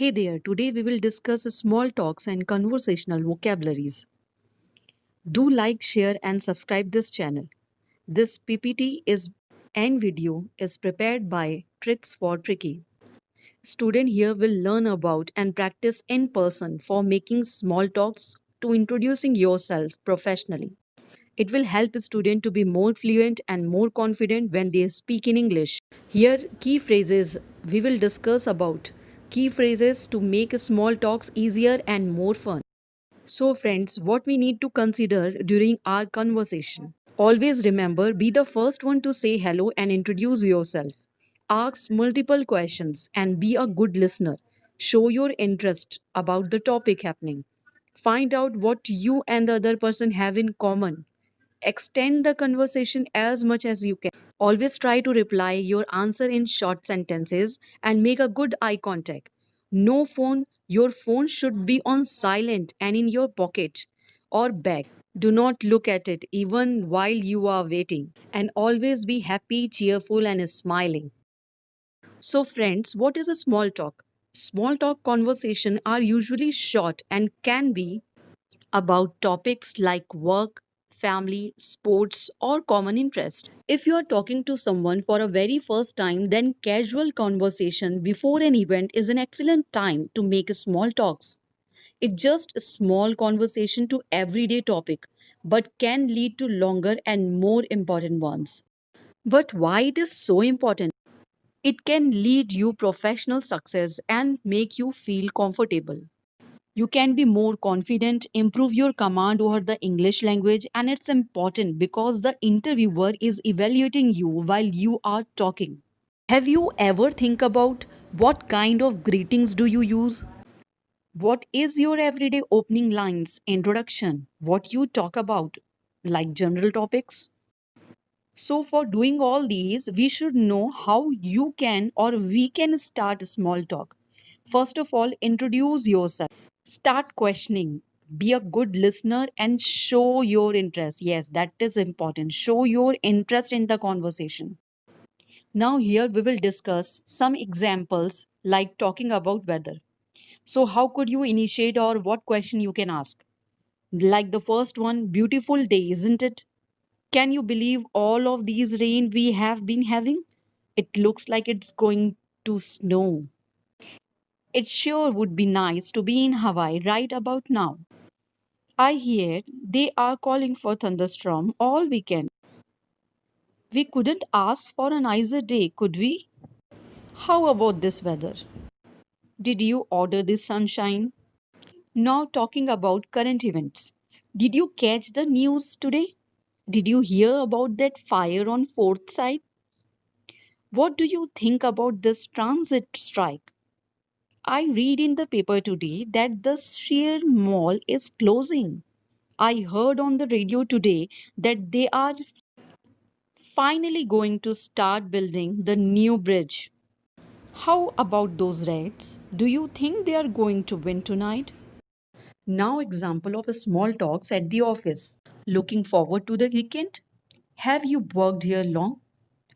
Hey there, today we will discuss small talks and conversational vocabularies. Do like, share, and subscribe this channel. This PPT is and video is prepared by Tricks for Tricky. Student here will learn about and practice in person for making small talks to introducing yourself professionally. It will help a student to be more fluent and more confident when they speak in English. Here, key phrases we will discuss about key phrases to make small talks easier and more fun. So, friends, what we need to consider during our conversation. Always remember be the first one to say hello and introduce yourself. Ask multiple questions and be a good listener. Show your interest about the topic happening. Find out what you and the other person have in common. Extend the conversation as much as you can. Always try to reply your answer in short sentences and make a good eye contact. No phone, your phone should be on silent and in your pocket or bag. Do not look at it even while you are waiting. And always be happy, cheerful, and smiling. So, friends, what is a small talk? Small talk conversation are usually short and can be about topics like work, family, sports, or common interest. If you are talking to someone for a very first time, then casual conversation before an event is an excellent time to make small talks. It's just a small conversation to everyday topic, but can lead to longer and more important ones. But why it is so important? It can lead you professional success and make you feel comfortable. You can be more confident, improve your command over the English language, and it's important because the interviewer is evaluating you while you are talking. Have you ever think about what kind of greetings do you use? What is your everyday opening lines, introduction, what you talk about, like general topics? So, for doing all these, we should know how you can or we can start a small talk. First of all, introduce yourself. Start questioning. Be a good listener and show your interest. Yes, that is important. Show your interest in the conversation. Now, here we will discuss some examples like talking about weather. So, how could you initiate or what question you can ask? Like the first one, beautiful day, isn't it? Can you believe all of these rain we have been having? It looks like it's going to snow. It sure would be nice to be in Hawaii right about now. I hear they are calling for thunderstorm all weekend. We couldn't ask for a nicer day, could we? How about this weather? Did you order this sunshine? Now talking about current events. Did you catch the news today? Did you hear about that fire on 4th side? What do you think about this transit strike? I read in the paper today that the Sheer Mall is closing. I heard on the radio today that they are finally going to start building the new bridge. How about those Reds? Do you think they are going to win tonight? Now example of a small talks at the office. Looking forward to the weekend? Have you worked here long?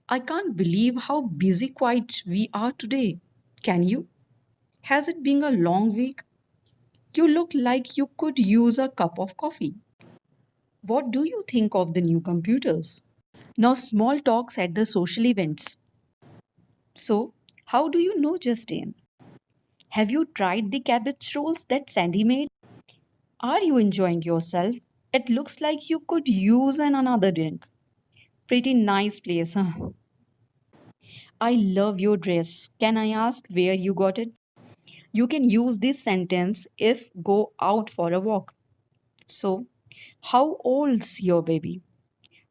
I can't believe how busy quiet we are today. Can you? Has it been a long week? You look like you could use a cup of coffee. What do you think of the new computers? Now, small talks at the social events. So, how do you know Justine? Have you tried the cabbage rolls that Sandy made? Are you enjoying yourself? It looks like you could use another drink. Pretty nice place, huh? I love your dress. Can I ask where you got it? You can use this sentence if go out for a walk. So, how old's your baby?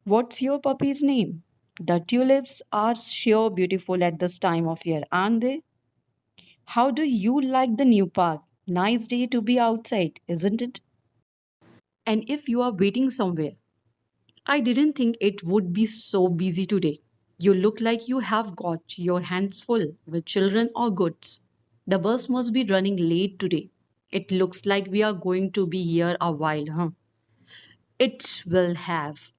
What's your puppy's name? The tulips are sure beautiful at this time of year, aren't they? How do you like the new park? Nice day to be outside, isn't it? And if you are waiting somewhere, I didn't think it would be so busy today. You look like you have got your hands full with children or goods. The bus must be running late today. It looks like we are going to be here a while, huh? It will have.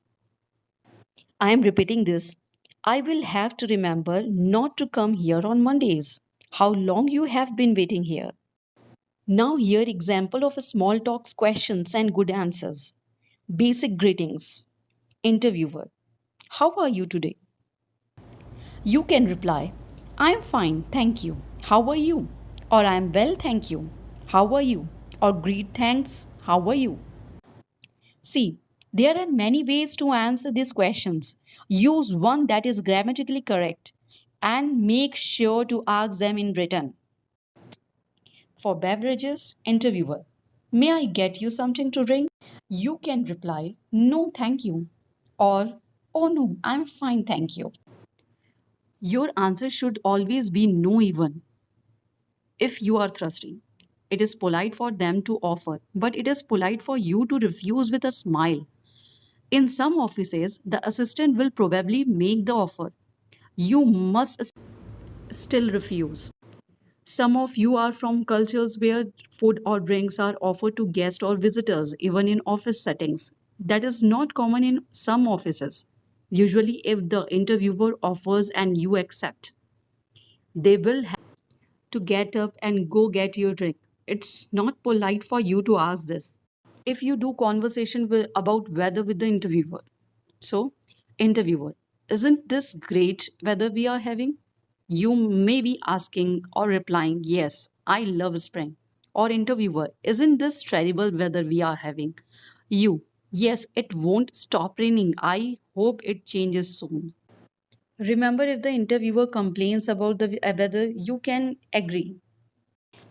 I am repeating this. I will have to remember not to come here on Mondays. How long you have been waiting here? Now here example of a small talks questions and good answers. Basic greetings. Interviewer. How are you today? You can reply, I am fine, thank you. How are you? Or I am well, thank you. How are you? Or greet thanks, how are you? See, there are many ways to answer these questions. Use one that is grammatically correct and make sure to ask them in written. For beverages, interviewer. May I get you something to drink? You can reply, no, thank you. Or, oh no, I'm fine, thank you. Your answer should always be no, even if you are thirsty. It is polite for them to offer, but it is polite for you to refuse with a smile. In some offices, the assistant will probably make the offer. You must still refuse. Some of you are from cultures where food or drinks are offered to guests or visitors, even in office settings. That is not common in some offices. Usually, if the interviewer offers and you accept, they will have to get up and go get your drink. It's not polite for you to ask this. If you do conversation about weather with the interviewer, so, interviewer, isn't this great weather we are having? You may be asking or replying, yes, I love spring. Or interviewer, isn't this terrible weather we are having? You, yes, it won't stop raining. I hope it changes soon. Remember, if the interviewer complains about the weather, you can agree.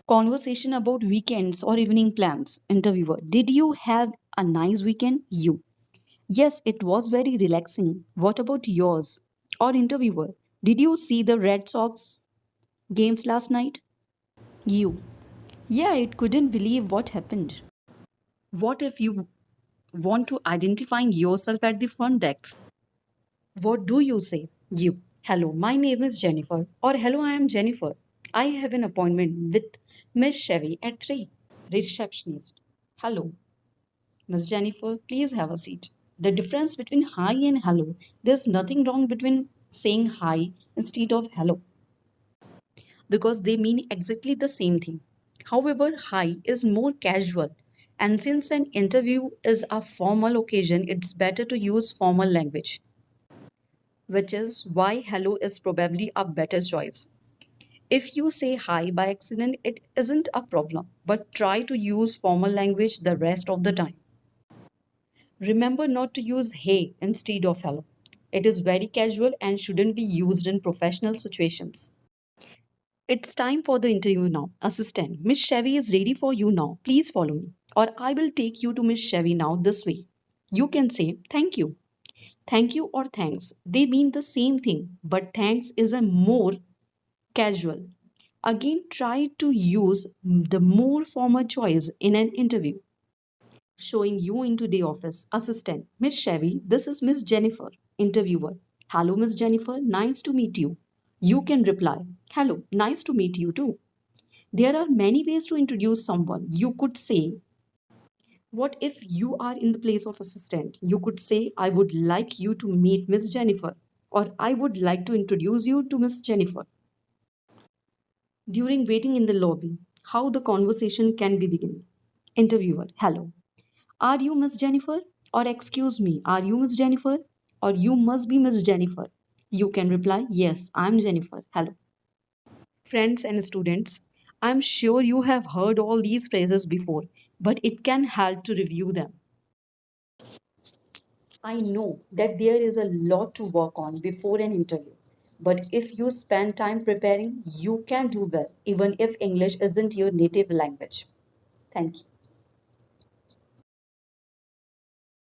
Conversation about weekends or evening plans. Interviewer, did you have a nice weekend? You, yes, it was very relaxing. What about yours? Or interviewer, did you see the Red Sox games last night? You, yeah, I couldn't believe what happened. What if you want to identify yourself at the front desk? What do you say? You, hello, my name is Jennifer. Or hello, I am Jennifer. I have an appointment with Miss Chevy at 3. Receptionist, hello, Miss Jennifer, please have a seat. The difference between hi and hello, there's nothing wrong between saying hi instead of hello because they mean exactly the same thing. However, hi is more casual, and since an interview is a formal occasion, it's better to use formal language, which is why hello is probably a better choice. If you say hi by accident, it isn't a problem, but try to use formal language the rest of the time. Remember not to use hey instead of hello. It is very casual and shouldn't be used in professional situations. It's time for the interview now. Assistant, Miss Chevy is ready for you now. Please follow me. Or I will take you to Miss Chevy now this way. You can say thank you. Thank you or thanks. They mean the same thing, but thanks is a more casual. Again, try to use the more formal choice in an interview. Showing you into the office. Assistant, Miss Chevy, this is Miss Jennifer. Interviewer, hello, Miss Jennifer, nice to meet you. You can reply, hello, nice to meet you too. There are many ways to introduce someone. You could say, what if you are in the place of assistant? You could say, I would like you to meet Miss Jennifer, or I would like to introduce you to Miss Jennifer. During waiting in the lobby, how the conversation can be begin. Interviewer, hello. Are you Miss Jennifer? Or excuse me, are you Miss Jennifer? Or you must be Miss Jennifer. You can reply, yes, I'm Jennifer. Hello. Friends and students, I'm sure you have heard all these phrases before, but it can help to review them. I know that there is a lot to work on before an interview, but if you spend time preparing, you can do well, even if English isn't your native language. Thank you.